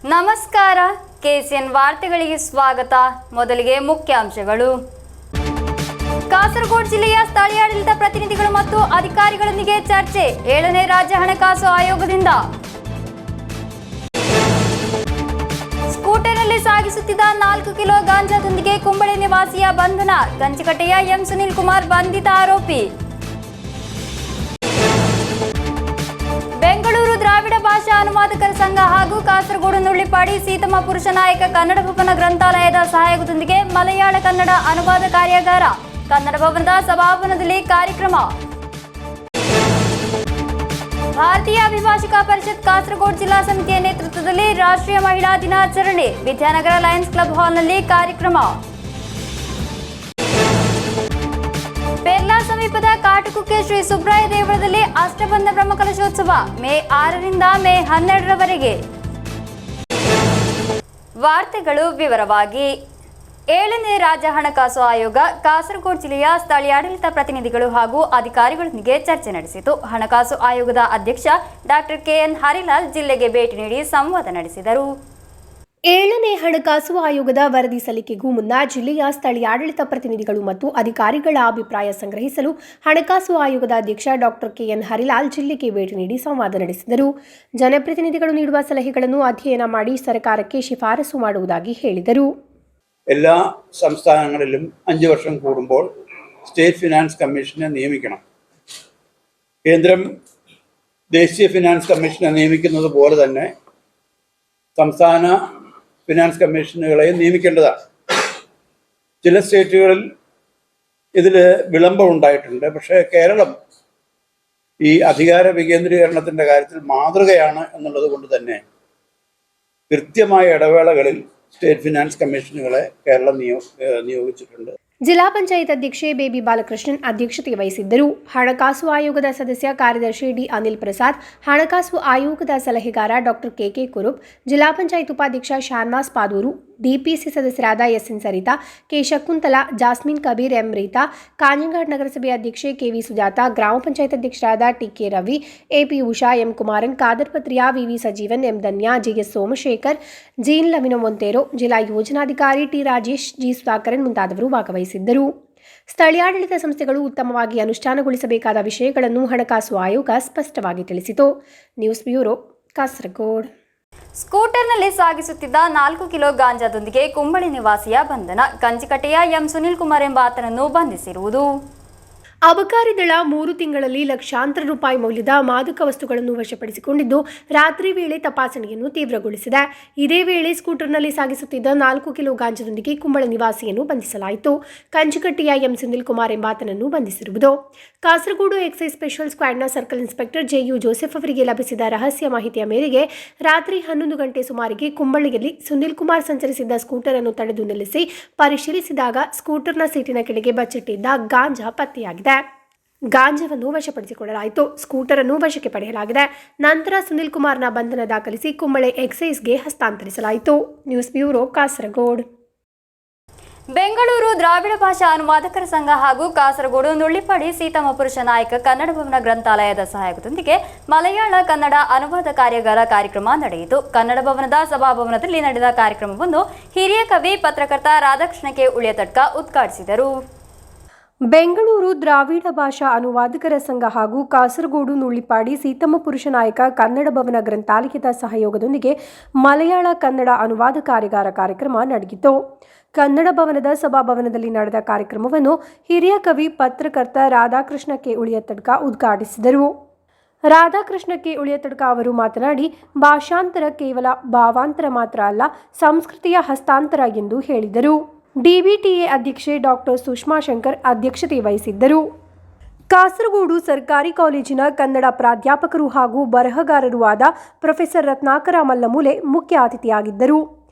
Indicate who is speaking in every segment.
Speaker 1: ನಮಸ್ಕಾರ, ಕೆಸಿಎನ್ ವಾರ್ತೆಗಳಿಗೆ ಸ್ವಾಗತ. ಮೊದಲಿಗೆ ಮುಖ್ಯಾಂಶಗಳು. ಕಾಸರಗೋಡು ಜಿಲ್ಲೆಯ ಸ್ಥಳೀಯಾಡಳಿತ ಪ್ರತಿನಿಧಿಗಳು ಮತ್ತು ಅಧಿಕಾರಿಗಳೊಂದಿಗೆ ಚರ್ಚೆ. 7ನೇ ರಾಜ್ಯ ಹಣಕಾಸು ಆಯೋಗದಿಂದ. ಸ್ಕೂಟರ್ನಲ್ಲಿ ಸಾಗಿಸುತ್ತಿದ್ದ 4 ಕಿಲೋ ಗಾಂಜಾದೊಂದಿಗೆ ಕುಂಬಳೆ ನಿವಾಸಿಯ ಬಂಧನ. ಕಂಚಿಕಟ್ಟೆಯ ಎಂ ಸುನಿಲ್ ಕುಮಾರ್ ಬಂಧಿತ ಆರೋಪಿ. ಬೆಂಗಳೂರು ದ್ರಾವಿಡ ಭಾಷಾ ಅನುವಾದಕರ ಸಂಘ ಹಾಗೂ ಕಾಸರಗೋಡು ನುಳ್ಳಿಪಾಡಿ ಸೀತಮ್ಮ ಪುರುಷ ನಾಯಕ ಕನ್ನಡ ಭವನ ಗ್ರಂಥಾಲಯದ ಸಹಯೋಗದೊಂದಿಗೆ ಮಲಯಾಳ ಕನ್ನಡ ಅನುವಾದ ಕಾರ್ಯಾಗಾರ. ಕನ್ನಡ ಭವನದ ಸಭಾಭವನದಲ್ಲಿ ಕಾರ್ಯಕ್ರಮ. ಭಾರತೀಯ ಅಭಿಭಾಷಕ ಪರಿಷತ್ ಕಾಸರಗೋಡು ಜಿಲ್ಲಾ ಸಮಿತಿಯ ನೇತೃತ್ವದಲ್ಲಿ ರಾಷ್ಟ್ರೀಯ ಮಹಿಳಾ ದಿನಾಚರಣೆ. ವಿದ್ಯಾನಗರ ಲಯನ್ಸ್ ಕ್ಲಬ್ ಹಾಲ್ನಲ್ಲಿ ಕಾರ್ಯಕ್ರಮ. ಪೆರ್ಲಾ ಸಮೀಪದ ಕಾಟುಕುಕ್ಕೆ ಶ್ರೀ ಸುಬ್ರಾಯ ದೇವಳದಲ್ಲಿ ಅಷ್ಟಬಂಧ ಬ್ರಹ್ಮಕಲಶೋತ್ಸವ ಮೇ 6ರಿಂದ ಮೇ 12ರವರೆಗೆ. ವಾರ್ತೆಗಳು ವಿವರವಾಗಿ. 7ನೇ ರಾಜ್ಯ ಹಣಕಾಸು ಆಯೋಗ ಕಾಸರಗೋಡು ಜಿಲ್ಲೆಯ ಸ್ಥಳೀಯಾಡಳಿತ ಪ್ರತಿನಿಧಿಗಳು ಹಾಗೂ ಅಧಿಕಾರಿಗಳೊಂದಿಗೆ ಚರ್ಚೆ ನಡೆಸಿತು. ಹಣಕಾಸು ಆಯೋಗದ ಅಧ್ಯಕ್ಷ ಡಾಕ್ಟರ್ ಕೆಎನ್ ಹರಿಲಾಲ್ ಜಿಲ್ಲೆಗೆ ಭೇಟಿ ನೀಡಿ ಸಂವಾದ ನಡೆಸಿದರು.
Speaker 2: 7ನೇ ಹಣಕಾಸು ಆಯೋಗದ ವರದಿ ಸಲ್ಲಿಕೆಗೂ ಮುನ್ನ ಜಿಲ್ಲೆಯ ಸ್ಥಳೀಯಾಡಳಿತ ಪ್ರತಿನಿಧಿಗಳು ಮತ್ತು ಅಧಿಕಾರಿಗಳ ಅಭಿಪ್ರಾಯ ಸಂಗ್ರಹಿಸಲು ಹಣಕಾಸು ಆಯೋಗದ ಅಧ್ಯಕ್ಷ ಡಾಕ್ಟರ್ ಕೆಎನ್ ಹರಿಲಾಲ್ ಜಿಲ್ಲೆಗೆ ಭೇಟಿ ನೀಡಿ ಸಂವಾದ ನಡೆಸಿದರು. ಜನಪ್ರತಿನಿಧಿಗಳು ನೀಡುವ ಸಲಹೆಗಳನ್ನು ಅಧ್ಯಯನ ಮಾಡಿ ಸರ್ಕಾರಕ್ಕೆ ಶಿಫಾರಸು ಮಾಡುವುದಾಗಿ ಹೇಳಿದರು.
Speaker 3: എല്ലാ സംസ്ഥാനങ്ങളിലും 5 വർഷം കൂടുമ്പോൾ സ്റ്റേറ്റ് ഫിനാൻസ് കമ്മീഷനെ നിയമിക്കണം. കേന്ദ്രം ദേശീയ ഫിനാൻസ് കമ്മീഷനെ നിയമിക്കുന്നത് പോലെ തന്നെ സംസ്ഥാന ഫിനാൻസ് കമ്മീഷനുകളെയും നിയമിക്കേണ്ടതാണ്. ചില സ്റ്റേറ്റുകളിൽ ഇതിൽ വിളംബം ഉണ്ടായിട്ടുണ്ട്. പക്ഷേ കേരളം ഈ അധികാര വികേന്ദ്രീകരണത്തിൻ്റെ കാര്യത്തിൽ മാതൃകയാണ് എന്നുള്ളത് കൊണ്ട് തന്നെ കൃത്യമായ ഇടവേളകളിൽ സ്റ്റേറ്റ് ഫിനാൻസ് കമ്മീഷനുകളെ കേരളം നിയോഗിച്ചിട്ടുണ്ട്.
Speaker 2: ಜಿಲ್ಲಾ ಪಂಚಾಯತ್ ಅಧ್ಯಕ್ಷೆ ಬೇಬಿ ಬಾಲಕೃಷ್ಣನ್ ಅಧ್ಯಕ್ಷತೆ ವಹಿಸಿದ್ದರು. ಹಣಕಾಸು ಆಯೋಗದ ಸದಸ್ಯ ಕಾರ್ಯದರ್ಶಿ ಡಿ ಅನಿಲ್ ಪ್ರಸಾದ್, ಹಣಕಾಸು ಆಯೋಗದ ಸಲಹೆಗಾರ ಡಾಕ್ಟರ್ ಕೆಕೆ ಕುರುಪ್, ಜಿಲ್ಲಾ ಪಂಚಾಯತ್ ಉಪಾಧ್ಯಕ್ಷ ಶಾನ್ವಾಸ್ ಪಾದೂರು, ಡಿಪಿಸಿ ಸದಸ್ಯರಾದ SN Saritha, K Shakuntala, Jasmine Kabir, M Reetha, Kanhangad ನಗರಸಭೆ ಅಧ್ಯಕ್ಷೆ ಕೆವಿ ಸುಜಾತ, ಗ್ರಾಮ ಪಂಚಾಯತ್ ಅಧ್ಯಕ್ಷರಾದ TK Ravi, AP Usha, M Kumaran, Khader Patriya, VV Sajeevan, M Dhanya, GS Somashekhar, Jean Lavina Monteiro, ಜಿಲ್ಲಾ ಯೋಜನಾಧಿಕಾರಿ ಟಿ ರಾಜೇಶ್, ಜಿ ಸುಧಾಕರನ್ ಮುಂತಾದವರು ಭಾಗವಹಿಸಿದ್ದರು. ಸ್ಥಳೀಯಾಡಳಿತ ಸಂಸ್ಥೆಗಳು ಉತ್ತಮವಾಗಿ ಅನುಷ್ಠಾನಗೊಳಿಸಬೇಕಾದ ವಿಷಯಗಳನ್ನು ಹಣಕಾಸು ಆಯೋಗ ಸ್ಪಷ್ಟವಾಗಿ ತಿಳಿಸಿತು. News bureau, Kasaragod.
Speaker 1: ಸ್ಕೂಟರ್ನಲ್ಲಿ ಸಾಗಿಸುತ್ತಿದ್ದ 4 ಕಿಲೋ ಗಾಂಜಾದೊಂದಿಗೆ ಕುಂಬಳೆ ನಿವಾಸಿಯ ಬಂಧನ. ಕಂಚಿಕಟ್ಟೆಯ ಎಂ ಸುನಿಲ್ ಕುಮಾರ್ ಎಂಬಾತನನ್ನು ಬಂಧಿಸಿರುವುದು.
Speaker 2: ಅಬಕಾರಿ ದಳ 3 ತಿಂಗಳಲ್ಲಿ ಲಕ್ಷಾಂತರ ರೂಪಾಯಿ ಮೌಲ್ಯದ ಮಾದಕ ವಸ್ತುಗಳನ್ನು ವಶಪಡಿಸಿಕೊಂಡಿದ್ದು, ರಾತ್ರಿ ವೇಳೆ ತಪಾಸಣೆಯನ್ನು ತೀವ್ರಗೊಳಿಸಿದೆ. ಇದೇ ವೇಳೆ ಸ್ಕೂಟರ್ನಲ್ಲಿ ಸಾಗಿಸುತ್ತಿದ್ದ 4 ಕಿಲೋ ಗಾಂಜಾದೊಂದಿಗೆ ಕುಂಬಳೆ ನಿವಾಸಿಯನ್ನು ಬಂಧಿಸಲಾಯಿತು. ಕಂಚಿಕಟ್ಟೆಯ ಎಂ ಸುನಿಲ್ ಕುಮಾರ್ ಎಂಬಾತನನ್ನು ಬಂಧಿಸಿರುವುದು. ಕಾಸರಗೋಡು ಎಕ್ಸೈಸ್ ಸ್ಪೆಷಲ್ ಸ್ಕ್ವಾಡ್ನ ಸರ್ಕಲ್ ಇನ್ಸ್ಪೆಕ್ಟರ್ ಜೆಯು ಜೋಸೆಫ್ ಅವರಿಗೆ ಲಭಿಸಿದ ರಹಸ್ಯ ಮಾಹಿತಿಯ ಮೇರೆಗೆ ರಾತ್ರಿ 11 ಗಂಟೆ ಸುಮಾರಿಗೆ ಕುಂಬಳೆಯಲ್ಲಿ ಸುನಿಲ್ ಕುಮಾರ್ ಸಂಚರಿಸಿದ್ದ ಸ್ಕೂಟರ್ ಅನ್ನು ತಡೆದು ನಿಲ್ಲಿಸಿ ಪರಿಶೀಲಿಸಿದಾಗ ಸ್ಕೂಟರ್ನ ಸೀಟಿನ ಕೆಳಗೆ ಬಚ್ಚಿಟ್ಟಿದ್ದ ಗಾಂಜಾ ಪತ್ತೆಯಾಗಿದೆ. ಗಾಂಜಾವನ್ನು ವಶಪಡಿಸಿಕೊಳ್ಳಲಾಯಿತು. ಸ್ಕೂಟರ್ ಅನ್ನು ವಶಕ್ಕೆ ಪಡೆಯಲಾಗಿದೆ. ನಂತರ ಸುನಿಲ್ ಕುಮಾರ್ನ ಬಂಧನ ದಾಖಲಿಸಿ ಕುಂಬಳೆ ಎಕ್ಸೈಸ್ಗೆ ಹಸ್ತಾಂತರಿಸಲಾಯಿತು. News bureau, Kasaragod.
Speaker 1: ಬೆಂಗಳೂರು ದ್ರಾವಿಡ ಭಾಷಾ ಅನುವಾದಕರ ಸಂಘ ಹಾಗೂ ಕಾಸರಗೋಡು ನುಳ್ಳಿಪಾಡಿ ಸೀತಮ್ಮ ಪುರುಷ ನಾಯಕ ಕನ್ನಡ ಭವನ ಗ್ರಂಥಾಲಯದ ಸಹಯೋಗದೊಂದಿಗೆ ಮಲಯಾಳ ಕನ್ನಡ ಅನುವಾದ ಕಾರ್ಯಾಗಾರ ಕಾರ್ಯಕ್ರಮ ನಡೆಯಿತು. ಕನ್ನಡ ಭವನದ ಸಭಾಭವನದಲ್ಲಿ ನಡೆದ ಕಾರ್ಯಕ್ರಮವನ್ನು ಹಿರಿಯ ಕವಿ ಪತ್ರಕರ್ತ ರಾಧಾಕೃಷ್ಣ ಕೆ ಉಳಿಯತಡ್ಕ ಉದ್ಘಾಟಿಸಿದರು.
Speaker 2: ಬೆಂಗಳೂರು ದ್ರಾವಿಡ ಭಾಷಾ ಅನುವಾದಕರ ಸಂಘ ಹಾಗೂ ಕಾಸರಗೋಡು ನುಳ್ಳಿಪಾಡಿ ಸೀತಮ್ಮ ಪುರುಷ ನಾಯಕ ಕನ್ನಡ ಭವನ ಗ್ರಂಥಾಲಯದ ಸಹಯೋಗದೊಂದಿಗೆ ಮಲಯಾಳ ಕನ್ನಡ ಅನುವಾದ ಕಾರ್ಯಾಗಾರ ಕಾರ್ಯಕ್ರಮ ನಡೆಯಿತು. ಕನ್ನಡ ಭವನದ ಸಭಾಭವನದಲ್ಲಿ ನಡೆದ ಕಾರ್ಯಕ್ರಮವನ್ನು ಹಿರಿಯ ಕವಿ ಪತ್ರಕರ್ತ ರಾಧಾಕೃಷ್ಣ ಕೆ ಉಳಿಯತಡ್ಕ ಉದ್ಘಾಟಿಸಿದರು. ರಾಧಾಕೃಷ್ಣ ಕೆ ಉಳಿಯತಡ್ಕ ಅವರು ಮಾತನಾಡಿ, ಭಾಷಾಂತರ ಕೇವಲ ಭಾವಾಂತರ ಮಾತ್ರ ಅಲ್ಲ, ಸಂಸ್ಕೃತಿಯ ಹಸ್ತಾಂತರ ಎಂದು ಹೇಳಿದರು. ಡಿಬಿಟಿಎ ಅಧ್ಯಕ್ಷೆ ಡಾಕ್ಟರ್ ಸುಷ್ಮಾ ಶಂಕರ್ ಅಧ್ಯಕ್ಷತೆ ವಹಿಸಿದ್ದರು. ಕಾಸರಗೋಡು ಸರ್ಕಾರಿ ಕಾಲೇಜಿನ ಕನ್ನಡ ಪ್ರಾಧ್ಯಾಪಕರು ಹಾಗೂ ಬರಹಗಾರರೂ ಆದ ಪ್ರೊಫೆಸರ್ ರತ್ನಾಕರ ಮಲ್ಲಮೂಲೆ ಮುಖ್ಯ ಅತಿಥಿಯಾಗಿದ್ದರು.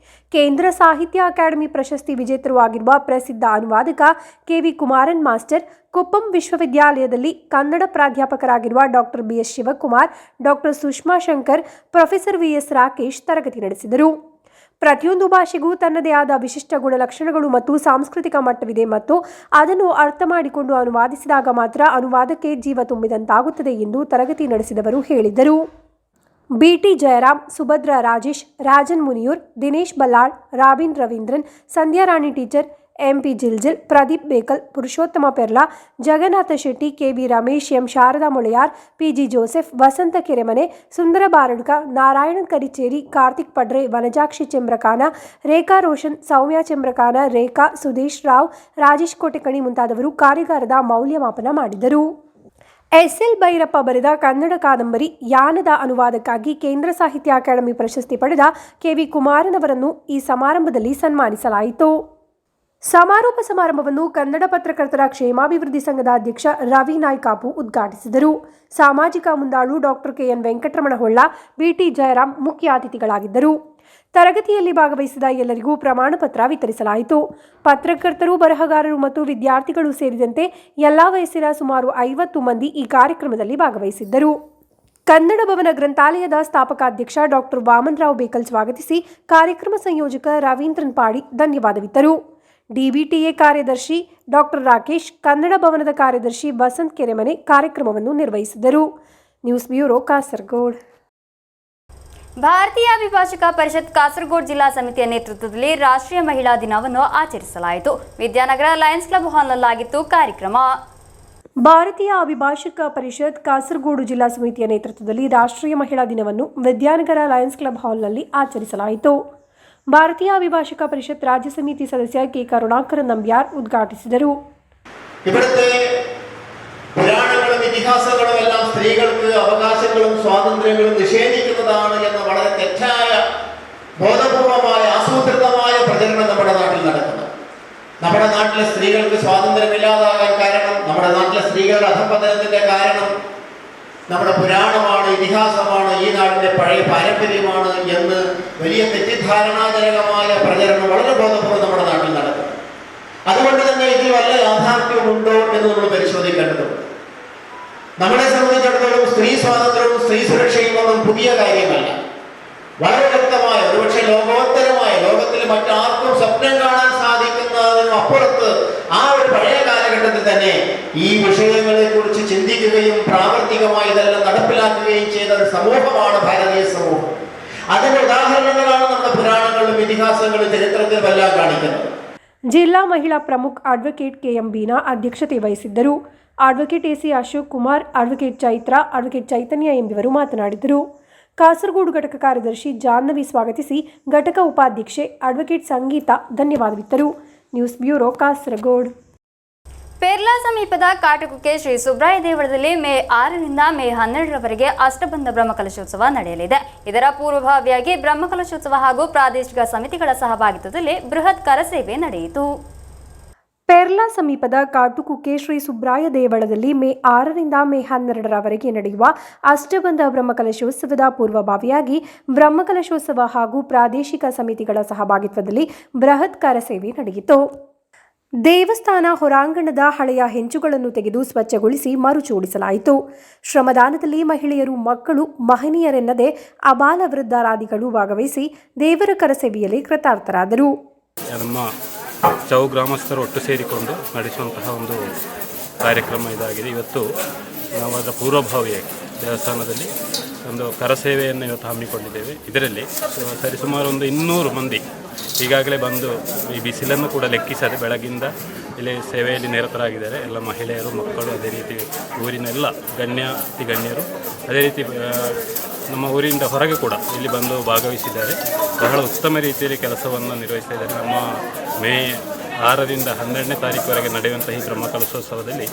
Speaker 2: ಕೇಂದ್ರ ಸಾಹಿತ್ಯ ಅಕಾಡೆಮಿ ಪ್ರಶಸ್ತಿ ವಿಜೇತರು ಆಗಿರುವ ಪ್ರಸಿದ್ಧ ಅನುವಾದಕ ಕೆವಿ ಕುಮಾರನ್ ಮಾಸ್ಟರ್, ಕೊಪ್ಪಂ ವಿಶ್ವವಿದ್ಯಾಲಯದಲ್ಲಿ ಕನ್ನಡ ಪ್ರಾಧ್ಯಾಪಕರಾಗಿರುವ doctor BS Shivakumar, doctor Sushma Shankar, professor VS Rakesh ತರಗತಿ ನಡೆಸಿದರು. ಪ್ರತಿಯೊಂದು ಭಾಷೆಗೂ ತನ್ನದೇ ಆದ ವಿಶಿಷ್ಟ ಗುಣಲಕ್ಷಣಗಳು ಮತ್ತು ಸಾಂಸ್ಕೃತಿಕ ಮಟ್ಟವಿದೆ ಮತ್ತು ಅದನ್ನು ಅರ್ಥ ಮಾಡಿಕೊಂಡು ಅನುವಾದಿಸಿದಾಗ ಮಾತ್ರ ಅನುವಾದಕ್ಕೆ ಜೀವ ತುಂಬಿದಂತಾಗುತ್ತದೆ ಎಂದು ತರಗತಿ ನಡೆಸಿದವರು ಹೇಳಿದರು. BT Jayaram, Subhadra Rajesh, Rajan Muniyur, Dinesh Ballal, Robin Raveendran, Sandhya Rani teacher, MP Jiljil, Pradeep Bekal, Purushottama Perla, Jagannatha Shetty, KB Ramesh, M Sharada Moleyar, PG Joseph, Vasantha Keremane, Sundara Baradka, Narayanan Karicheri, Karthik Padre, Vanajakshi Chemrakana, Rekha Roshan, Soumya Chemrakana, Rekha, Sudesh Rao, Rajesh Kotekani ಮುಂತಾದವರು ಕಾರ್ಯಾಗಾರದ ಮೌಲ್ಯಮಾಪನ ಮಾಡಿದರು. ಎಸ್ಎಲ್ ಭೈರಪ್ಪ ಬರೆದ ಕನ್ನಡ ಕಾದಂಬರಿ ಯಾನದ ಅನುವಾದಕ್ಕಾಗಿ ಕೇಂದ್ರ ಸಾಹಿತ್ಯ ಅಕಾಡೆಮಿ ಪ್ರಶಸ್ತಿ ಪಡೆದ ಕೆವಿ ಕುಮಾರನವರನ್ನು ಈ ಸಮಾರಂಭದಲ್ಲಿ ಸನ್ಮಾನಿಸಲಾಯಿತು. ಸಮಾರೋಪ ಸಮಾರಂಭವನ್ನು ಕನ್ನಡ ಪತ್ರಕರ್ತರ ಕ್ಷೇಮಾಭಿವೃದ್ಧಿ ಸಂಘದ ಅಧ್ಯಕ್ಷ ರವಿ ನಾಯ್ಕಾಪು ಉದ್ಘಾಟಿಸಿದರು. ಸಾಮಾಜಿಕ ಮುಂದಾಳು doctor KN Venkataramana Holla, BT Jayaram ಮುಖ್ಯ ಅತಿಥಿಗಳಾಗಿದ್ದರು. ತರಗತಿಯಲ್ಲಿ ಭಾಗವಹಿಸಿದ ಎಲ್ಲರಿಗೂ ಪ್ರಮಾಣ ಪತ್ರ ವಿತರಿಸಲಾಯಿತು. ಪತ್ರಕರ್ತರು, ಬರಹಗಾರರು ಮತ್ತು ವಿದ್ಯಾರ್ಥಿಗಳು ಸೇರಿದಂತೆ ಎಲ್ಲಾ ವಯಸ್ಸಿನ ಸುಮಾರು 50 ಮಂದಿ ಈ ಕಾರ್ಯಕ್ರಮದಲ್ಲಿ ಭಾಗವಹಿಸಿದ್ದರು. ಕನ್ನಡ ಭವನ ಗ್ರಂಥಾಲಯದ ಸ್ಥಾಪಕಾಧ್ಯಕ್ಷ ಡಾಕ್ಟರ್ ವಾಮನರಾವ್ ಬೇಕಲ್ ಸ್ವಾಗತಿಸಿ ಕಾರ್ಯಕ್ರಮ ಸಂಯೋಜಕ ರವೀಂದ್ರನ್ ಪಾಡಿ ಧನ್ಯವಾದವಿತ್ತರು. ಡಿಬಿಟಿಎ ಕಾರ್ಯದರ್ಶಿ ಡಾಕ್ಟರ್ ರಾಕೇಶ್, ಕನ್ನಡ ಭವನದ ಕಾರ್ಯದರ್ಶಿ ವಸಂತ್ ಕೆರೆಮನೆ ಕಾರ್ಯಕ್ರಮವನ್ನು ನಿರ್ವಹಿಸಿದರು. News bureau, Kasaragod.
Speaker 1: ಭಾರತೀಯ ಅಭಿಭಾಷಕ ಪರಿಷತ್ ಕಾಸರಗೋಡು ಜಿಲ್ಲಾ ಸಮಿತಿಯ ನೇತೃತ್ವದಲ್ಲಿ ರಾಷ್ಟ್ರೀಯ ಮಹಿಳಾ ದಿನವನ್ನು ಆಚರಿಸಲಾಯಿತು. ವಿದ್ಯಾನಗರ ಲಯನ್ಸ್ ಕ್ಲಬ್ ಹಾಲ್ನಲ್ಲಾಗಿತ್ತು ಕಾರ್ಯಕ್ರಮ.
Speaker 2: ಭಾರತೀಯ ಅಭಿಭಾಷಕ ಪರಿಷತ್ ಕಾಸರಗೋಡು ಜಿಲ್ಲಾ ಸಮಿತಿಯ ನೇತೃತ್ವದಲ್ಲಿ ರಾಷ್ಟ್ರೀಯ ಮಹಿಳಾ ದಿನವನ್ನು ವಿದ್ಯಾನಗರ ಲಯನ್ಸ್ ಕ್ಲಬ್ ಹಾಲ್ನಲ್ಲಿ ಆಚರಿಸಲಾಯಿತು. ಭಾರತೀಯ ಅಭಿಭಾಷಕ ಪರಿಷತ್ ರಾಜ್ಯ ಸಮಿತಿ ಸದಸ್ಯ ಕೆ ಕರುಣಾಕರ ನಂಬ್ಯಾರ್ ಉದ್ಘಾಟಿಸಿದರು.
Speaker 4: ഇവിടുത്തെ പുരാണങ്ങളും ഇതിഹാസങ്ങളും എല്ലാം സ്ത്രീകൾക്ക് അവകാശങ്ങളും സ്വാതന്ത്ര്യങ്ങളും നിഷേധിക്കുന്നതാണ് എന്ന വളരെ തെറ്റായ ബോധപൂർവമായ ആസൂത്രിതമായ പ്രചരണം നമ്മുടെ നാട്ടിൽ നടക്കുന്നു. നമ്മുടെ നാട്ടിലെ സ്ത്രീകൾക്ക് സ്വാതന്ത്ര്യമില്ലാതാകാൻ കാരണം, നമ്മുടെ നാട്ടിലെ സ്ത്രീകളുടെ അധപതനത്തിന്റെ കാരണം നമ്മുടെ പുരാണമാണ്, ഇതിഹാസമാണ്, ഈ നാടിന്റെ പഴയ പാരമ്പര്യമാണ് എന്ന് വലിയ തെറ്റിദ്ധാരണാജനകമായ പ്രചരണം വളരെ ബോധപൂർവ്വം നമ്മുടെ നാട്ടിൽ നടക്കുന്നു. അതുകൊണ്ട് തന്നെ ഇതിൽ വല്ല യാഥാർത്ഥ്യമുണ്ടോ എന്ന് നമ്മൾ പരിശോധിക്കേണ്ടതുണ്ട്. നമ്മളെ സംബന്ധിച്ചിടത്തോളം സ്ത്രീ സ്വാതന്ത്ര്യവും സ്ത്രീ സുരക്ഷയും ഒന്നും പുതിയ കാര്യമല്ല. വളരെ വ്യക്തമായ, ഒരുപക്ഷെ ലോകോത്തരമായ, ലോകത്തിൽ മറ്റാർക്കും സ്വപ്നം കാണാൻ സാധിക്കുന്നതിനും അപ്പുറത്ത് ആ ഒരു പഴയ കാലഘട്ടത്തിൽ തന്നെ ഈ വിഷയങ്ങളെ കുറിച്ച് ചിന്തിക്കുകയും പ്രാവർത്തികമായി ഇതെല്ലാം നടപ്പിലാക്കുകയും ചെയ്ത ഒരു സമൂഹമാണ് ഭാരതീയ സമൂഹം. അതിന്റെ ഉദാഹരണങ്ങളാണ് നമ്മുടെ പുരാണങ്ങളും ഇതിഹാസങ്ങളും ചരിത്രത്തിൽ എല്ലാം കാണിക്കുന്നത്.
Speaker 2: ಜಿಲ್ಲಾ ಮಹಿಳಾ ಪ್ರಮುಖ್ ಅಡ್ವೊಕೇಟ್ ಕೆಎಂ ಬೀನಾ ಅಧ್ಯಕ್ಷತೆ ವಹಿಸಿದ್ದರು. Advocate AC Ashok Kumar, advocate Chaitra, advocate Chaitanya ಎಂಬಿವರು ಮಾತನಾಡಿದರು. ಕಾಸರಗೋಡು ಘಟಕ ಕಾರ್ಯದರ್ಶಿ ಜಾಹ್ನವಿ ಸ್ವಾಗತಿಸಿ, ಘಟಕ ಉಪಾಧ್ಯಕ್ಷೆ ಅಡ್ವೊಕೇಟ್ ಸಂಗೀತಾ ಧನ್ಯವಾದವಿತ್ತರು. News bureau, Kasaragod.
Speaker 1: ಪೆರ್ಲಾ ಸಮೀಪದ ಕಾಟಕುಕ್ಕೆ ಶ್ರೀ ಸುಬ್ರಾಯ ದೇವಳದಲ್ಲಿ ಮೇ 6ರಿಂದ ಮೇ 12ರವರೆಗೆ ಅಷ್ಟಬಂಧ ಬ್ರಹ್ಮಕಲಶೋತ್ಸವ ನಡೆಯಲಿದೆ. ಇದರ ಪೂರ್ವಭಾವಿಯಾಗಿ ಬ್ರಹ್ಮಕಲಶೋತ್ಸವ ಹಾಗೂ ಪ್ರಾದೇಶಿಕ ಸಮಿತಿಗಳ ಸಹಭಾಗಿತ್ವದಲ್ಲಿ ಬೃಹತ್ ಕರಸೇವೆ ನಡೆಯಿತು.
Speaker 2: ಪೆರ್ಲಾ ಸಮೀಪದ ಕಾಟುಕುಕ್ಕೆ ಶ್ರೀ ಸುಬ್ರಾಯ ದೇವಳದಲ್ಲಿ ಮೇ 6ರಿಂದ ಮೇ 12ರವರೆಗೆ ನಡೆಯುವ ಅಷ್ಟಬಂಧ ಬ್ರಹ್ಮಕಲಶೋತ್ಸವದ ಪೂರ್ವಭಾವಿಯಾಗಿ ಬ್ರಹ್ಮಕಲಶೋತ್ಸವ ಹಾಗೂ ಪ್ರಾದೇಶಿಕ ಸಮಿತಿಗಳ ಸಹಭಾಗಿತ್ವದಲ್ಲಿ ಬೃಹತ್ ಕರಸೇವೆ ನಡೆಯಿತು. ದೇವಸ್ಥಾನ ಹೊರಾಂಗಣದ ಹಳೆಯ ಹೆಂಚುಗಳನ್ನು ತೆಗೆದು ಸ್ವಚ್ಛಗೊಳಿಸಿ ಮರುಜೋಡಿಸಲಾಯಿತು. ಶ್ರಮದಾನದಲ್ಲಿ ಮಹಿಳೆಯರು, ಮಕ್ಕಳು, ಮಹನೀಯರೆನ್ನದೇ ಅಬಾಲ ವೃದ್ಧರಾದಿಗಳು ಭಾಗವಹಿಸಿ ದೇವರ ಕರಸೇವೆಯಲ್ಲಿ ಕೃತಾರ್ಥರಾದರು.
Speaker 5: ನಮ್ಮ ಚೌ ಗ್ರಾಮಸ್ಥರು ಒಟ್ಟು ಸೇರಿಕೊಂಡು ನಡೆಸುವಂತಹ ಒಂದು ಕಾರ್ಯಕ್ರಮ ಇದಾಗಿದೆ. ಇವತ್ತು ನಾವು ಅದರ ಪೂರ್ವಭಾವಿಯಾಗಿ ದೇವಸ್ಥಾನದಲ್ಲಿ ಒಂದು ಕರಸೇವೆಯನ್ನು ಇವತ್ತು ಹಮ್ಮಿಕೊಂಡಿದ್ದೇವೆ. ಇದರಲ್ಲಿ ಸರಿಸುಮಾರು ಒಂದು 200 ಮಂದಿ ಈಗಾಗಲೇ ಬಂದು ಈ ಬಿಸಿಲನ್ನು ಕೂಡ ಲೆಕ್ಕಿಸದೆ ಬೆಳಗಿಂದ ಇಲ್ಲಿ ಸೇವೆಯಲ್ಲಿ ನಿರತರಾಗಿದ್ದಾರೆ. ಎಲ್ಲ ಮಹಿಳೆಯರು, ಮಕ್ಕಳು, ಅದೇ ರೀತಿ ಊರಿನ ಎಲ್ಲ ಗಣ್ಯರು, ಅದೇ ರೀತಿ ನಮ್ಮ ಊರಿನಿಂದ ಹೊರಗೆ ಕೂಡ ಇಲ್ಲಿ ಬಂದು ಭಾಗವಹಿಸಿದ್ದಾರೆ. ಬಹಳ ಉತ್ತಮ ರೀತಿಯಲ್ಲಿ ಕೆಲಸವನ್ನು ನಿರ್ವಹಿಸ್ತಾ ಇದ್ದಾರೆ. ನಮ್ಮ ಮೇ 6ರಿಂದ 12ನೇ ತಾರೀಕುವರೆಗೆ ನಡೆಯುವಂಥ ಈ ಬ್ರಹ್ಮಕಲಶೋತ್ಸವದಲ್ಲಿ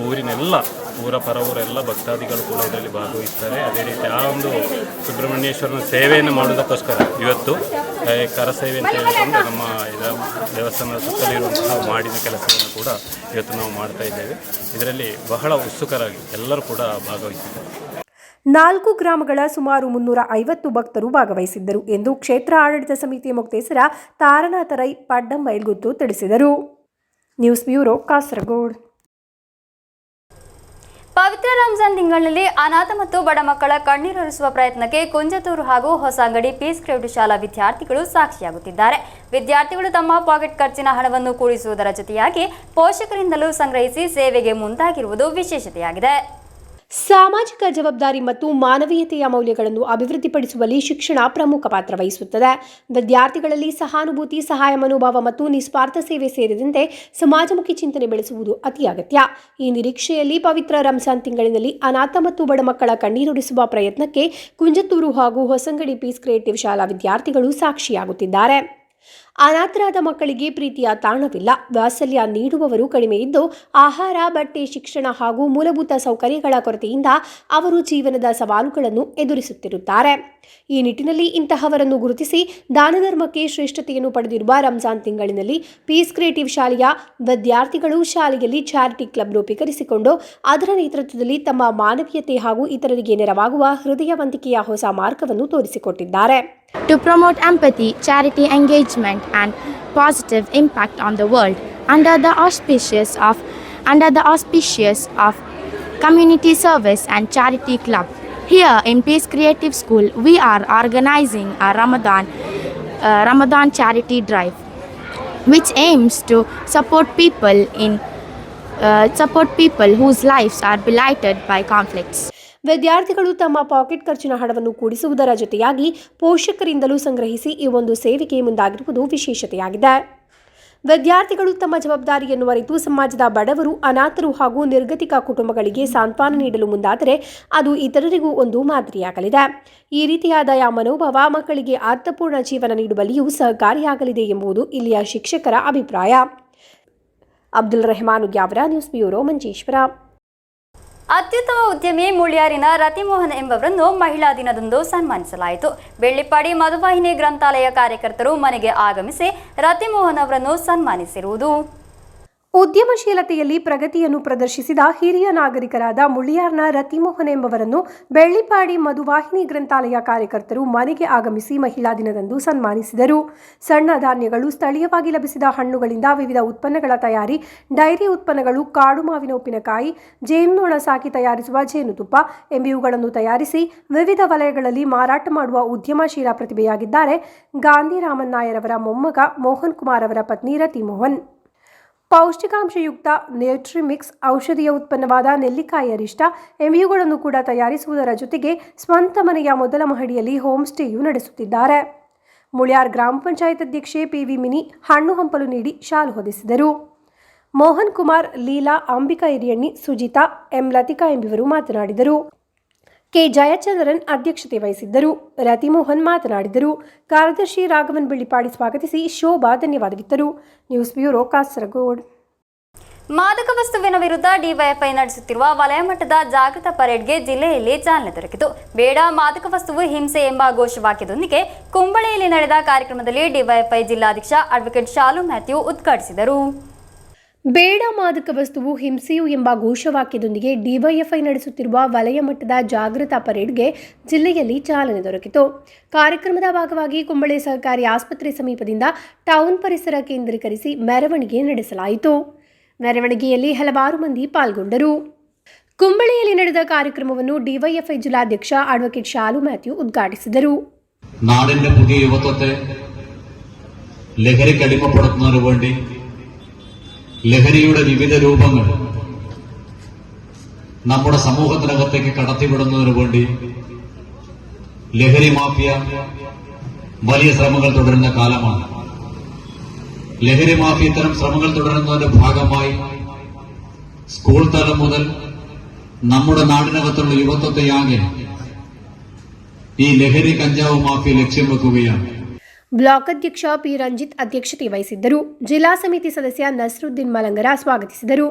Speaker 5: ಊರಿನೆಲ್ಲ ಊರ ಪರವೂರೆಲ್ಲ ಭಕ್ತಾದಿಗಳು ಕೂಡ ಇದರಲ್ಲಿ ಭಾಗವಹಿಸ್ತಾರೆ. ಅದೇ ರೀತಿ ಆ ಒಂದು ಸುಬ್ರಹ್ಮಣ್ಯೇಶ್ವರನ ಸೇವೆಯನ್ನು ಮಾಡೋದಕ್ಕೋಸ್ಕರ ಇವತ್ತು ಕರಸೇವೆ ಅಂತ ಹೇಳಿಕೊಂಡು ನಮ್ಮ ದೇವಸ್ಥಾನದ ಸುತ್ತಲಿರುವಂತಹ ಮಾಡಿದ ಕೆಲಸವನ್ನು ಕೂಡ ಇವತ್ತು ನಾವು ಮಾಡ್ತಾ ಇದ್ದೇವೆ. ಇದರಲ್ಲಿ ಬಹಳ ಉತ್ಸುಕರಾಗಿ ಎಲ್ಲರೂ ಕೂಡ ಭಾಗವಹಿಸಿದ್ದಾರೆ.
Speaker 2: 4 ಗ್ರಾಮಗಳ ಸುಮಾರು 350 ಭಕ್ತರು ಭಾಗವಹಿಸಿದ್ದರು ಎಂದು ಕ್ಷೇತ್ರ ಆಡಳಿತ ಸಮಿತಿ ಮುಕ್ತೇಸರ ತಾರನಾಥ ರೈ ಪಡ್ಡಂ ಬೈಲ್ಗುತ್ತು ತಿಳಿಸಿದರು. News bureau, Kasaragod.
Speaker 1: ಪವಿತ್ರ ರಂಜಾನ್ ತಿಂಗಳಿನಲ್ಲಿ ಅನಾಥ ಮತ್ತು ಬಡ ಮಕ್ಕಳ ಕಣ್ಣೀರೊರೆಸುವ ಪ್ರಯತ್ನಕ್ಕೆ ಕುಂಜತೂರು ಹಾಗೂ ಹೊಸಂಗಡಿ ಪೀಸ್ ಕ್ರೇಡ್ ಶಾಲಾ ವಿದ್ಯಾರ್ಥಿಗಳು ಸಾಕ್ಷಿಯಾಗುತ್ತಿದ್ದಾರೆ. ವಿದ್ಯಾರ್ಥಿಗಳು ತಮ್ಮ ಪಾಕೆಟ್ ಖರ್ಚಿನ ಹಣವನ್ನು ಕೂಡಿಸುವುದರ ಜೊತೆಯಾಗಿ ಪೋಷಕರಿಂದಲೂ ಸಂಗ್ರಹಿಸಿ ಸೇವೆಗೆ ಮುಂದಾಗಿರುವುದು ವಿಶೇಷತೆಯಾಗಿದೆ.
Speaker 2: ಸಾಮಾಜಿಕ ಜವಾಬ್ದಾರಿ ಮತ್ತು ಮಾನವೀಯತೆಯ ಮೌಲ್ಯಗಳನ್ನು ಅಭಿವೃದ್ಧಿಪಡಿಸುವಲ್ಲಿ ಶಿಕ್ಷಣ ಪ್ರಮುಖ ಪಾತ್ರ ವಹಿಸುತ್ತದೆ. ವಿದ್ಯಾರ್ಥಿಗಳಲ್ಲಿ ಸಹಾನುಭೂತಿ, ಸಹಾಯ ಮನೋಭಾವ ಮತ್ತು ನಿಸ್ವಾರ್ಥ ಸೇವೆ ಸೇರಿದಂತೆ ಸಮಾಜಮುಖಿ ಚಿಂತನೆ ಬೆಳೆಸುವುದು ಅತಿ ಅಗತ್ಯ. ಈ ನಿರೀಕ್ಷೆಯಲ್ಲಿ ಪವಿತ್ರ ರಂಜಾನ್ ತಿಂಗಳಿನಲ್ಲಿ ಅನಾಥ ಮತ್ತು ಬಡ ಮಕ್ಕಳ ಕಣ್ಣೀರುರಿಸುವ ಪ್ರಯತ್ನಕ್ಕೆ ಕುಂಜತ್ತೂರು ಹಾಗೂ ಹೊಸಂಗಡಿ ಪೀಸ್ ಕ್ರಿಯೇಟಿವ್ ಶಾಲಾ ವಿದ್ಯಾರ್ಥಿಗಳು ಸಾಕ್ಷಿಯಾಗುತ್ತಿದ್ದಾರೆ. ಅನಾಥರಾದ ಮಕ್ಕಳಿಗೆ ಪ್ರೀತಿಯ ತಾಣವಿಲ್ಲ, ವಾತ್ಸಲ್ಯ ನೀಡುವವರು ಕಡಿಮೆ ಇದ್ದು, ಆಹಾರ, ಬಟ್ಟೆ, ಶಿಕ್ಷಣ ಹಾಗೂ ಮೂಲಭೂತ ಸೌಕರ್ಯಗಳ ಕೊರತೆಯಿಂದ ಅವರು ಜೀವನದ ಸವಾಲುಗಳನ್ನು ಎದುರಿಸುತ್ತಿರುತ್ತಾರೆ. ಈ ನಿಟ್ಟಿನಲ್ಲಿ ಇಂತಹವರನ್ನು ಗುರುತಿಸಿ ದಾನಧರ್ಮಕ್ಕೆ ಶ್ರೇಷ್ಠತೆಯನ್ನು ಪಡೆದಿರುವ ರಂಜಾನ್ ತಿಂಗಳಿನಲ್ಲಿ ಪೀಸ್ ಕ್ರಿಯೇಟಿವ್ ಶಾಲೆಯ ವಿದ್ಯಾರ್ಥಿಗಳು ಶಾಲೆಯಲ್ಲಿ ಚಾರಿಟಿ ಕ್ಲಬ್ ರೂಪೀಕರಿಸಿಕೊಂಡು ಅದರ ನೇತೃತ್ವದಲ್ಲಿ ತಮ್ಮ ಮಾನವೀಯತೆ ಹಾಗೂ ಇತರರಿಗೆ ನೆರವಾಗುವ ಹೃದಯವಂತಿಕೆಯ ಹೊಸ ಮಾರ್ಗವನ್ನು ತೋರಿಸಿಕೊಟ್ಟಿದ್ದಾರೆ.
Speaker 6: To promote empathy, charity engagement and positive impact on the world under the auspicious of community service and charity club. Here in Peace Creative School, we are organizing a Ramadan charity drive, which aims to support people whose lives are blighted by conflicts.
Speaker 2: ವಿದ್ಯಾರ್ಥಿಗಳು ತಮ್ಮ packet ಖರ್ಚಿನ ಹಣವನ್ನು ಕೂಡಿಸುವುದರ ಜೊತೆಯಾಗಿ ಪೋಷಕರಿಂದಲೂ ಸಂಗ್ರಹಿಸಿ ಈ ಒಂದು ಸೇವೆಗೆ ಮುಂದಾಗಿರುವುದು ವಿಶೇಷತೆಯಾಗಿದೆ. ವಿದ್ಯಾರ್ಥಿಗಳು ತಮ್ಮ ಜವಾಬ್ದಾರಿಯನ್ನು ಅರಿತು ಸಮಾಜದ ಬಡವರು, ಅನಾಥರು ಹಾಗೂ ನಿರ್ಗತಿಕ ಕುಟುಂಬಗಳಿಗೆ ಸಾಂತ್ವನ ನೀಡಲು ಮುಂದಾದರೆ ಅದು ಇತರರಿಗೂ ಒಂದು ಮಾದರಿಯಾಗಲಿದೆ. ಈ ರೀತಿಯ ದಯಾ ಮನೋಭಾವ ಮಕ್ಕಳಿಗೆ ಅರ್ಥಪೂರ್ಣ ಜೀವನ ನೀಡುವಲ್ಲಿಯೂ ಸಹಕಾರಿಯಾಗಲಿದೆ ಎಂಬುದು ಇಲ್ಲಿಯ ಶಿಕ್ಷಕರ ಅಭಿಪ್ರಾಯ. Abdul Rehman Gyavara, news bureau, Manjeshwar.
Speaker 1: ಅತ್ಯುತ್ತಮ ಉದ್ಯಮಿ ಮುಳ್ಯಾರಿನ ರತಿಮೋಹನ್ ಎಂಬವರನ್ನು ಮಹಿಳಾ ದಿನದಂದು ಸನ್ಮಾನಿಸಲಾಯಿತು. ಬೆಳ್ಳಿಪ್ಪಾಡಿ ಮಧುವಾಹಿನಿ ಗ್ರಂಥಾಲಯ ಕಾರ್ಯಕರ್ತರು ಮನೆಗೆ ಆಗಮಿಸಿ ರತಿಮೋಹನ್ ಅವರನ್ನು ಸನ್ಮಾನಿಸಿರುವುದು.
Speaker 2: ಉದ್ಯಮಶೀಲತೆಯಲ್ಲಿ ಪ್ರಗತಿಯನ್ನು ಪ್ರದರ್ಶಿಸಿದ ಹಿರಿಯ ನಾಗರಿಕರಾದ ಮುಳಿಯಾರ್ನ ರತಿಮೋಹನ್ ಎಂಬವರನ್ನು ಬೆಳ್ಳಿಪ್ಪಾಡಿ ಮಧುವಾಹಿನಿ ಗ್ರಂಥಾಲಯ ಕಾರ್ಯಕರ್ತರು ಮನೆಗೆ ಆಗಮಿಸಿ ಮಹಿಳಾ ದಿನದಂದು ಸನ್ಮಾನಿಸಿದರು. ಸಣ್ಣ ಧಾನ್ಯಗಳು, ಸ್ಥಳೀಯವಾಗಿ ಲಭಿಸಿದ ಹಣ್ಣುಗಳಿಂದ ವಿವಿಧ ಉತ್ಪನ್ನಗಳ ತಯಾರಿ, ಡೈರಿ ಉತ್ಪನ್ನಗಳು, ಕಾಡು ಮಾವಿನ ಉಪ್ಪಿನಕಾಯಿ, ಜೇನುನೊಣ ಸಾಕಿ ತಯಾರಿಸುವ ಜೇನುತುಪ್ಪ ಎಂಬಿವುಗಳನ್ನು ತಯಾರಿಸಿ ವಿವಿಧ ವಲಯಗಳಲ್ಲಿ ಮಾರಾಟ ಮಾಡುವ ಉದ್ಯಮಶೀಲ ಪ್ರತಿಭೆಯಾಗಿದ್ದಾರೆ ಗಾಂಧಿ ರಾಮನ್ ನಾಯರ್ ಮೊಮ್ಮಗ ಮೋಹನ್ ಕುಮಾರ್ ಅವರ ಪತ್ನಿ ರತಿಮೋಹನ್. ಪೌಷ್ಟಿಕಾಂಶಯುಕ್ತ ನ್ಯೂಟ್ರಿಮಿಕ್ಸ್, ಔಷಧೀಯ ಉತ್ಪನ್ನವಾದ ನೆಲ್ಲಿಕಾಯಿ ಅರಿಷ್ಟ ಎಂಬಿಯುಗಳನ್ನು ಕೂಡ ತಯಾರಿಸುವುದರ ಜೊತೆಗೆ ಸ್ವಂತ ಮನೆಯ ಮೊದಲ ಮಹಡಿಯಲ್ಲಿ ಹೋಮ್ ಸ್ಟೇಯೂ ನಡೆಸುತ್ತಿದ್ದಾರೆ. ಮುಳ್ಯಾರ್ ಗ್ರಾಮ ಪಂಚಾಯತ್ ಅಧ್ಯಕ್ಷೆ PV ಮಿನಿ ಹಣ್ಣು ಹಂಪಲು ನೀಡಿ ಶಾಲು ಹೊದಿಸಿದರು. ಮೋಹನ್ ಕುಮಾರ್, ಲೀಲಾ, ಅಂಬಿಕಾ ಹಿರಿಯಣ್ಣಿ, ಸುಜಿತಾ, ಎಂ ಲತಿಕಾ ಎಂಬಿವರು ಮಾತನಾಡಿದರು. ಕೆ ಜಯಚಂದ್ರನ್ ಅಧ್ಯಕ್ಷತೆ ವಹಿಸಿದ್ದರು. ರತಿಮೋಹನ್ ಮಾತನಾಡಿದರು. ಕಾರ್ಯದರ್ಶಿ ರಾಘವನ್ ಬೆಳ್ಳಿಪಾಡಿ ಸ್ವಾಗತಿಸಿ ಶೋಭಾ ಧನ್ಯವಾದವಿತ್ತರು. News bureau, Kasaragod.
Speaker 1: ಮಾದಕ ವಸ್ತುವಿನ ವಿರುದ್ಧ ಡಿವೈಎಫ್ಐ ನಡೆಸುತ್ತಿರುವ ವಲಯ ಮಟ್ಟದ ಜಾಗೃತ ಪರೇಡ್ಗೆ ಜಿಲ್ಲೆಯಲ್ಲಿ ಚಾಲನೆ ದೊರಕಿತು. ಬೇಡ ಮಾದಕ ವಸ್ತುವು ಹಿಂಸೆ ಎಂಬ ಘೋಷವಾಕ್ಯದೊಂದಿಗೆ ಕುಂಬಳೆಯಲ್ಲಿ ನಡೆದ ಕಾರ್ಯಕ್ರಮದಲ್ಲಿ ಡಿವೈಎಫ್ಐ ಜಿಲ್ಲಾಧ್ಯಕ್ಷ ಅಡ್ವೊಕೇಟ್ ಶಾಲು ಮ್ಯಾಥ್ಯೂ ಉದ್ಘಾಟಿಸಿದರು.
Speaker 2: ಬೇಡ ಮಾದಕ ವಸ್ತುವು ಹಿಂಸೆಯು ಎಂಬ ಘೋಷವಾಕ್ಯದೊಂದಿಗೆ ಡಿವೈಎಫ್ಐ ನಡೆಸುತ್ತಿರುವ ವಲಯ ಮಟ್ಟದ ಜಾಗೃತಾ ಪರೇಡ್ಗೆ ಜಿಲ್ಲೆಯಲ್ಲಿ ಚಾಲನೆ ದೊರಕಿತು. ಕಾರ್ಯಕ್ರಮದ ಭಾಗವಾಗಿ ಕುಂಬಳೆ ಸಹಕಾರಿ ಆಸ್ಪತ್ರೆ ಸಮೀಪದಿಂದ ಟೌನ್ ಪರಿಸರ ಕೇಂದ್ರೀಕರಿಸಿ ಮೆರವಣಿಗೆ ನಡೆಸಲಾಯಿತು. ಮೆರವಣಿಗೆಯಲ್ಲಿ ಹಲವಾರು ಮಂದಿ ಪಾಲ್ಗೊಂಡರು. ಕುಂಬಳೆಯಲ್ಲಿ ನಡೆದ ಕಾರ್ಯಕ್ರಮವನ್ನು ಡಿವೈಎಫ್ಐ ಜಿಲ್ಲಾಧ್ಯಕ್ಷ ಅಡ್ವೊಕೇಟ್ ಶಾಲು ಮ್ಯಾಥ್ಯೂ ಉದ್ಘಾಟಿಸಿದರು.
Speaker 7: നാടിന്റെ പുതിയ യുവത്വത്തെ ലഹരിക്കടിമപ്പെടുത്തുന്നതിനു വേണ്ടി ലഹരിയുടെ വിവിധ രൂപങ്ങൾ നമ്മുടെ സമൂഹത്തിനകത്തേക്ക് കടത്തിവിടുന്നതിനു വേണ്ടി ലഹരി മാഫിയ വലിയ ശ്രമങ്ങൾ തുടരുന്ന കാലമാണ്. ലഹരി മാഫിയ ഇത്തരം ശ്രമങ്ങൾ തുടരുന്നതിന്റെ ഭാഗമായി സ്കൂൾ തലം മുതൽ നമ്മുടെ നാടിനകത്തുള്ള യുവത്വത്തെയാകെ ഈ ലഹരി കഞ്ചാവ് മാഫിയ ലക്ഷ്യം വെക്കുകയാണ്.
Speaker 2: ಬ್ಲಾಕ್ ಅಧ್ಯಕ್ಷ ಪಿ ರಂಜಿತ್ ಅಧ್ಯಕ್ಷತೆ ವಹಿಸಿದ್ದರು. ಜಿಲ್ಲಾ ಸಮಿತಿ ಸದಸ್ಯ ನಸರುದ್ದೀನ್ ಮಲಂಗರ ಸ್ವಾಗತಿಸಿದರು.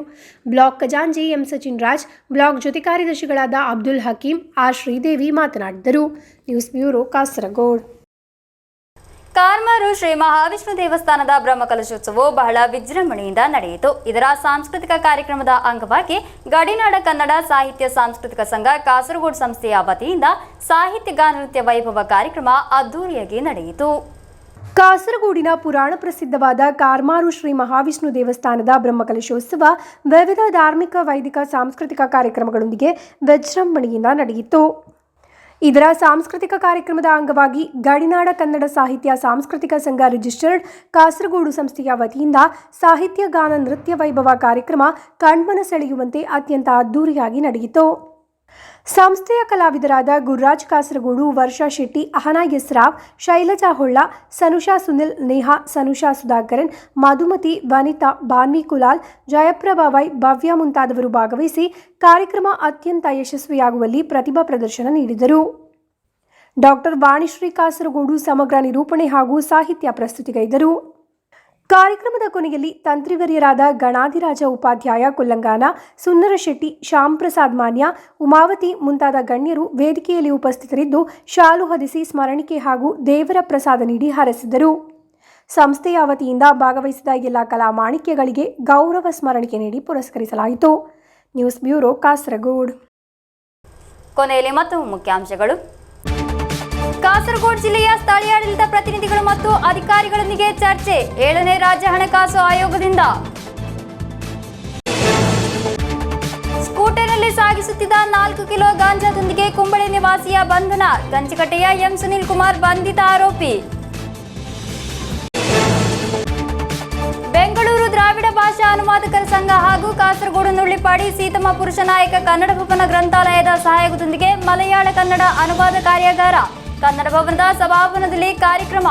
Speaker 2: ಬ್ಲಾಕ್ ಖಜಾಂಚಿ ಎಂ ಸಚಿನ್ ರಾಜ್, ಬ್ಲಾಕ್ ಜೊತೆ ಕಾರ್ಯದರ್ಶಿಗಳಾದ ಅಬ್ದುಲ್ ಹಕೀಂ, ಆರ್ ಶ್ರೀದೇವಿ ಮಾತನಾಡಿದರು. News bureau, Kasaragod.
Speaker 1: ಕಾರ್ಮಾರು ಶ್ರೀ ಮಹಾವಿಷ್ಣು ದೇವಸ್ಥಾನದ ಬ್ರಹ್ಮಕಲಶೋತ್ಸವವು ಬಹಳ ವಿಜೃಂಭಣೆಯಿಂದ ನಡೆಯಿತು. ಇದರ ಸಾಂಸ್ಕೃತಿಕ ಕಾರ್ಯಕ್ರಮದ ಅಂಗವಾಗಿ ಗಡಿನಾಡ ಕನ್ನಡ ಸಾಹಿತ್ಯ ಸಾಂಸ್ಕೃತಿಕ ಸಂಘ ಕಾಸರಗೋಡು ಸಂಸ್ಥೆಯ ವತಿಯಿಂದ ಸಾಹಿತ್ಯ ಗಾನ ನೃತ್ಯ ವೈಭವ ಕಾರ್ಯಕ್ರಮ ಅದ್ದೂರಿಯಾಗಿ ನಡೆಯಿತು.
Speaker 2: ಕಾಸರಗೋಡಿನ ಪುರಾಣ ಪ್ರಸಿದ್ಧವಾದ ಕಾರ್ಮಾರು ಶ್ರೀ ಮಹಾವಿಷ್ಣು ದೇವಸ್ಥಾನದ ಬ್ರಹ್ಮಕಲಶೋತ್ಸವ ವಿವಿಧ ಧಾರ್ಮಿಕ, ವೈದಿಕ, ಸಾಂಸ್ಕೃತಿಕ ಕಾರ್ಯಕ್ರಮಗಳೊಂದಿಗೆ ವಿಜೃಂಭಣೆಯಿಂದ ನಡೆಯಿತು. ಇದರ ಸಾಂಸ್ಕೃತಿಕ ಕಾರ್ಯಕ್ರಮದ ಅಂಗವಾಗಿ ಗಡಿನಾಡ ಕನ್ನಡ ಸಾಹಿತ್ಯ ಸಾಂಸ್ಕೃತಿಕ ಸಂಘ ರಿಜಿಸ್ಟರ್ಡ್ ಕಾಸರಗೋಡು ಸಂಸ್ಥೆಯ ವತಿಯಿಂದ ಸಾಹಿತ್ಯ ಗಾನ ನೃತ್ಯ ವೈಭವ ಕಾರ್ಯಕ್ರಮ ಕಣ್ಮನ ಸೆಳೆಯುವಂತೆ ಅತ್ಯಂತ ಅದ್ದೂರಿಯಾಗಿ ನಡೆಯಿತು. ಸಂಸ್ಥೆಯ ಕಲಾವಿದರಾದ ಗುರುರಾಜ್ ಕಾಸರಗೋಡು, ವರ್ಷಾ ಶೆಟ್ಟಿ, ಅಹನಾ ಎಸ್ ರಾವ್, ಶೈಲಜಾ ಹೊಳ್ಳ, ಸನುಷಾ ಸುನಿಲ್, ನೇಹಾ, ಸನುಷಾ ಸುಧಾಕರನ್, ಮಧುಮತಿ, ವನಿತಾ, ಬಾನ್ವಿ ಕುಲಾಲ್, ಜಯಪ್ರಭಾ ವೈ, ಭವ್ಯ ಮುಂತಾದವರು ಭಾಗವಹಿಸಿ ಕಾರ್ಯಕ್ರಮ ಅತ್ಯಂತ ಯಶಸ್ವಿಯಾಗುವಲ್ಲಿ ಪ್ರತಿಭಾ ಪ್ರದರ್ಶನ ನೀಡಿದರು. ಡಾಕ್ಟರ್ ವಾಣಿಶ್ರೀ ಕಾಸರಗೋಡು ಸಮಗ್ರ ನಿರೂಪಣೆ ಹಾಗೂ ಸಾಹಿತ್ಯ ಪ್ರಸ್ತುತಿಗೈದರು. ಕಾರ್ಯಕ್ರಮದ ಕೊನೆಯಲ್ಲಿ ತಂತ್ರಿವರ್ಯರಾದ ಗಣಾಧಿರಾಜ ಉಪಾಧ್ಯಾಯ ಕುಲ್ಲಂಗಾನ, ಸುನ್ನರ ಶೆಟ್ಟಿ, ಶ್ಯಾಮ್ ಪ್ರಸಾದ್ ಮಾನ್ಯ, ಉಮಾವತಿ ಮುಂತಾದ ಗಣ್ಯರು ವೇದಿಕೆಯಲ್ಲಿ ಉಪಸ್ಥಿತರಿದ್ದು ಶಾಲು ಹೊದಿಸಿ ಸ್ಮರಣಿಕೆ ಹಾಗೂ ದೇವರ ಪ್ರಸಾದ ನೀಡಿ ಹರಸಿದರು. ಸಂಸ್ಥೆಯ ವತಿಯಿಂದ ಭಾಗವಹಿಸಿದ ಎಲ್ಲ ಕಲಾ ಮಾಣಿಕ್ಯಗಳಿಗೆ ಗೌರವ ಸ್ಮರಣಿಕೆ ನೀಡಿ ಪುರಸ್ಕರಿಸಲಾಯಿತು. News bureau, Kasaragod.
Speaker 1: ಕೊನೆಯಲ್ಲಿ ಮತ್ತೊಮ್ಮೆ ಮುಖ್ಯಾಂಶಗಳು. ಕಾಸರಗೋಡು ಜಿಲ್ಲೆಯ ಸ್ಥಳೀಯಾಡಳಿತ ಪ್ರತಿನಿಧಿಗಳು ಮತ್ತು ಅಧಿಕಾರಿಗಳೊಂದಿಗೆ ಚರ್ಚೆ, 7ನೇ ರಾಜ್ಯ ಹಣಕಾಸು ಆಯೋಗದಿಂದ. ಸ್ಕೂಟರ್ನಲ್ಲಿ ಸಾಗಿಸುತ್ತಿದ್ದ 4 ಕಿಲೋ ಗಾಂಜಾದೊಂದಿಗೆ ಕುಂಬಳೆ ನಿವಾಸಿಯ ಬಂಧನ, ಗಂಜಿಕಟ್ಟೆಯ ಎಂ ಸುನೀಲ್ ಕುಮಾರ್ ಬಂಧಿತ ಆರೋಪಿ. ಬೆಂಗಳೂರು ದ್ರಾವಿಡ ಭಾಷಾ ಅನುವಾದಕರ ಸಂಘ ಹಾಗೂ ಕಾಸರಗೋಡು ನುಳ್ಳಿಪಾಡಿ ಸೀತಮ್ಮ ಪುರುಷ ನಾಯಕ ಕನ್ನಡ ಭವನ ಗ್ರಂಥಾಲಯದ ಸಹಯೋಗದೊಂದಿಗೆ ಮಲಯಾಳ ಕನ್ನಡ ಅನುವಾದ ಕಾರ್ಯಾಗಾರ, ಕನ್ನಡ ಭವನದ ಸಭಾಭವನದಲ್ಲಿ ಕಾರ್ಯಕ್ರಮ.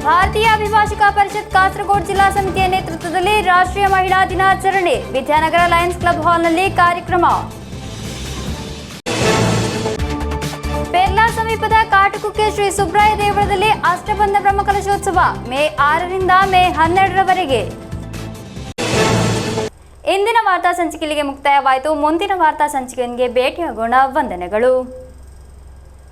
Speaker 1: ಭಾರತೀಯ ಅಭಿಭಾಷಕ ಪರಿಷತ್ ಕಾಸರಗೋಡು ಜಿಲ್ಲಾ ಸಮಿತಿಯ ನೇತೃತ್ವದಲ್ಲಿ ರಾಷ್ಟ್ರೀಯ ಮಹಿಳಾ ದಿನಾಚರಣೆ, ವಿದ್ಯಾನಗರ ಲಯನ್ಸ್ ಕ್ಲಬ್ ಹಾಲ್ನಲ್ಲಿ ಕಾರ್ಯಕ್ರಮ. ಪೆರ್ಲಾ ಸಮೀಪದ ಕಾಟುಕುಕ್ಕೆ ಶ್ರೀ ಸುಬ್ರಾಯ ದೇವಳದಲ್ಲಿ ಅಷ್ಟಬಂಧ ಬ್ರಹ್ಮಕಲಶೋತ್ಸವ ಮೇ 6ರಿಂದ ಮೇ 12ರವರೆಗೆ. ಇಂದಿನ ವಾರ್ತಾ ಸಂಚಿಕೆಗೆ ಮುಕ್ತಾಯವಾಯಿತು. ಮುಂದಿನ ವಾರ್ತಾ ಸಂಚಿಕೆಗೆ ಭೇಟಿಯಾಗೋಣ. ವಂದನೆಗಳು.